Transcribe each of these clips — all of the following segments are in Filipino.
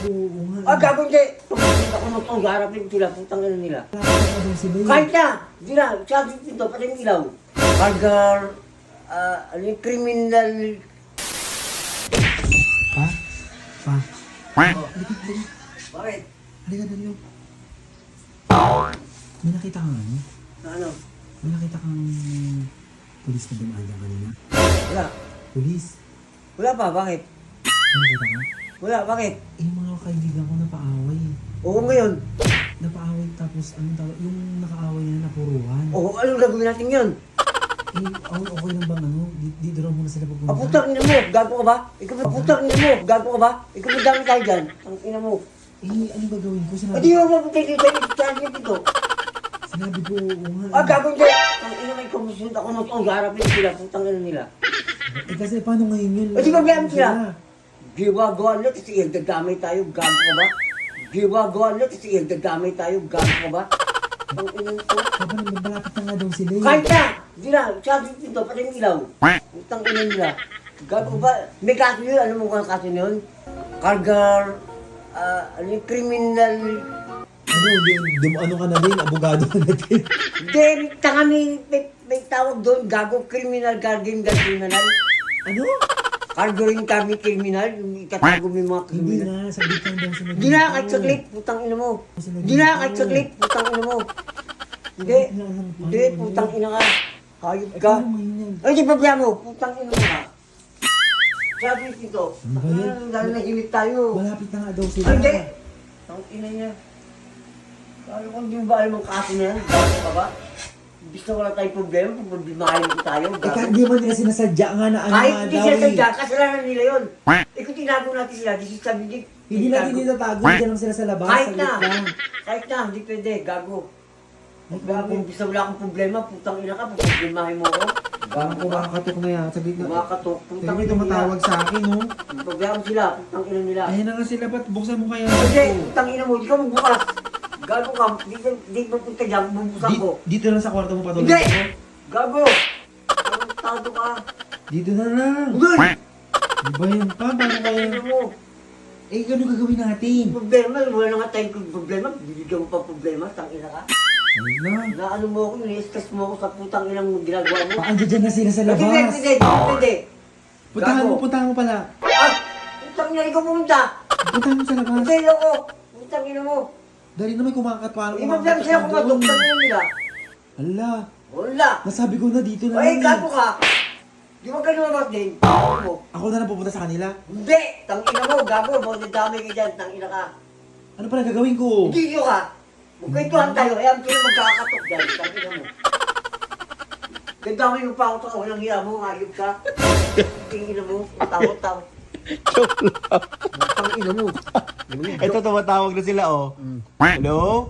Gagawin kayo. Pagkakas ako ng tong harapin sila, putang ina nila. Kahit Kahit na, hindi na, sabi dito, pati yung ilaw. Burger, ano yung criminal. Pa? Pa? Bakit? Halika dali. May nakita kang ano? Na ano? May nakita kang pulis na dumaan dyan kanina? Wala. Pulis? Wala pa, bakit? May nakita ka? Wala, bakit? Eh, yung mga kaibigan ko napaaway. Oo ngayon. Napaaway tapos ano tawag, yung nakaaway na napuruhan. Oo, anong gagawin natin yun? Eh, okay lang bang ano? Dito raw muna sila pupunta. Putang ina mo, gago ka ba? Ikaw ba, putang ina mo, gago ka ba? Ikaw ba dami tayo dyan? Ang ina mo. Eh, ano gagawin ko? Hindi mo mabuti dito, dito. Sinabi ko, oo nga. Gagawin kayo. Ang ina may komisyon ako ng tong harapin sila, putang ina nila. Eh, kasi paano ngayon yun? Di ba biyan sila? Giwa-gawa nila, kasi dadamay tayo, gago ka ba? Giwa-gawa nila, kasi dadamay tayo, gago ka ba? Ang ina ko. Kapag malapit na nga daw sila eh. Kahit na! Hindi na, sabi dito, pati yung ilaw. Putang ina nila. Gago ba? May kaso yun, ano mo kung kaso yun? Cargar, ano yung criminal. Ano, ano ka na din? Abogado ka na din. Hindi, tanga may tawag doon, gago, criminal, guardian, criminal. Ano? Cargoring kami criminal, yung itatago mo yung mga Hindi criminal. nga, saglit lang daw sila. Hindi na, kahit saglit, putang ina mo. Hindi na, kahit saglit, putang ina mo. Hindi, hindi, putang ina ka. Hayop Eh, ka. paano ngayon yan? Ay, di ba biya mo, putang ina mo ka. Sabi dito, Ano ba yan? lalo na hilit tayo. Malapit na nga daw sila. Ay, hindi. Ang ina niya. Sabi ko, hindi mo ba alam ang kaso na yan? Bakit ka ba? Ibig na wala tayong problema, kung problemahin ko tayo. Eh, kahit di man nila sinasadya nga na ano Kahit nga hindi daw sila eh. sadya, kasalanan nila yun. Eh kung tinago natin sila, di sabi di. Hindi natin itatago, dyan lang sila sa labas. Kahit Saglit na, lang. kahit na, hindi pwede, gago. Ay, Gago, bisa wala akong problema, putang ina ka, problemahin mo ako. Parang kumakatok na yan. Saglit na. Kumakatok, putang Saglit ina tumatawag nila. sa akin, no? Problema sila, putang ina nila. Ayun na nga sila, ba't buksan mo kaya? Hindi, putang ina mo, di ka magbukas. Gago ka, di ba punta dyan, bubuksan ko. Dito lang sa kwarto mo patuloy Hindi! ko? Gago! Tarantado ka. Dito na lang. Hindi! Di ba yan pa? Paano Putang kaya? ina mo. Eh, ano gagawin natin? Problema, wala na nga tayong problema, bibigyan mo pa problema, tang ina ka. Ayun na. Na ano mo ako, ni-stress mo ako sa putang inang ginagawa mo. Paano dyan na sila sa labas? Hindi. Puntahan mo pala. Putang ina, ikaw pumunta. Puntahan mo sa labas. Hindi ako. Putang ina mo. Dali naman kumakat. Paano Ibang lang sila kumatok, tang ina nila. Hala. Wala. Nasabi ko na dito na Ay, lang gago eh. ka. Di ba ganun naman din? Gago mo. Ako na lang pupunta sa kanila. Hindi. Tang ina mo, gago. Mga nadamay ka dyan, tang ina ka. Ano pala gagawin ko? Hindi nyo ka. Magkwentuhan tayo, eh, ang tuloy magkakatok dyan, tang ina mo. Gandamay mo pa ako sa walang hiya mo, hayop ka. Tingin mo, tawa-tawa. Tang ina mo. Ito tumatawag na sila oh. Hello?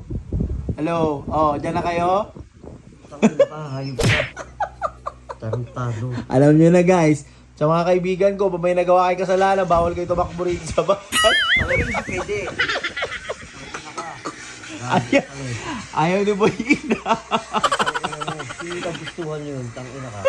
Hello? Oh, dyan na kayo? Tang ina ka, hayop ka. Tarantado. Alam nyo na guys, sa mga kaibigan ko, pag may nagawa kayo kasalanan, bawal kayo tumakbo rito sa bahay. Talagang hindi pwede. Ayaw ni Boy Ina. Hindi ka gustuhan yun, tang ina ka.